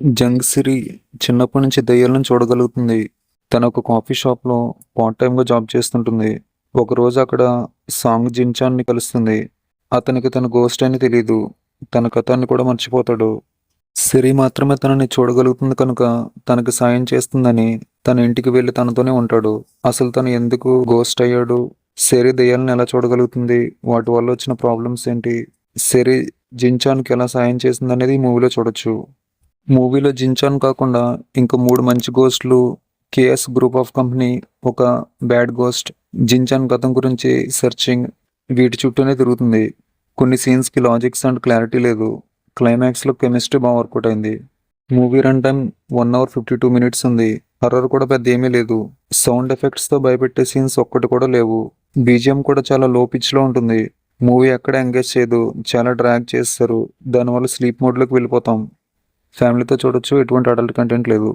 జంగ్సిరి చిన్నప్పటి నుంచి దెయ్యాలను చూడగలుగుతుంది. తను ఒక కాఫీ షాప్‌లో పార్ట్ టైమ్‌గా జాబ్ చేస్తుంటుంది. ఒకరోజు అక్కడ సాంగ్ జిన్‌చాన్‌ని కలుస్తుంది. అతనికి తను గోస్ట్ అని తెలీదు. తన గతాన్ని కూడా మర్చిపోతాడు. సిరి మాత్రమే తనని చూడగలుగుతుంది కనుక తనకి సాయం చేస్తుందని తన ఇంటికి వెళ్లి తనతోనే ఉంటాడు. అసలు తను ఎందుకు గోస్ట్ అయ్యాడు? సిరి దెయ్యాలను ఎలా చూడగలుగుతుంది? వాటి వల్ల వచ్చిన ప్రాబ్లమ్స్ ఏంటి? సిరి జిన్‌చాన్‌కి ఎలా సాయం చేసిందనేది ఈ మూవీలో చూడొచ్చు. మూవీలో జిన్‌చాన్ కాకుండా ఇంకా 3 మంచి గోస్ట్‌లు, కేఎస్ గ్రూప్ ఆఫ్ కంపెనీ, ఒక బ్యాడ్ గోస్ట్, జిన్‌చాన్ గతం గురించి సెర్చింగ్ వీటి చుట్టూనే తిరుగుతుంది. కొన్ని సీన్స్‌కి లాజిక్స్ అండ్ క్లారిటీ లేదు. క్లైమాక్స్‌లో కెమిస్ట్రీ బాగా వర్కౌట్ అయింది. Movie run time 1 hour 52 minutes ఉంది. హర్రర్ కూడా పెద్ద ఏమీ లేదు. సౌండ్ ఎఫెక్ట్స్‌తో భయపెట్టే సీన్స్ ఒక్కటి కూడా లేవు. బీజీఎం కూడా చాలా లో పిచ్‌లో ఉంటుంది. మూవీ ఎక్కడ ఎంగేజ్ చేయదు. చాలా డ్రాగ్ చేస్తారు. దానివల్ల స్లీప్ మోడ్‌లోకి వెళ్ళిపోతాం. ఫ్యామిలీతో చూడొచ్చు. ఎటువంటి అడల్ట్ కంటెంట్ లేదు.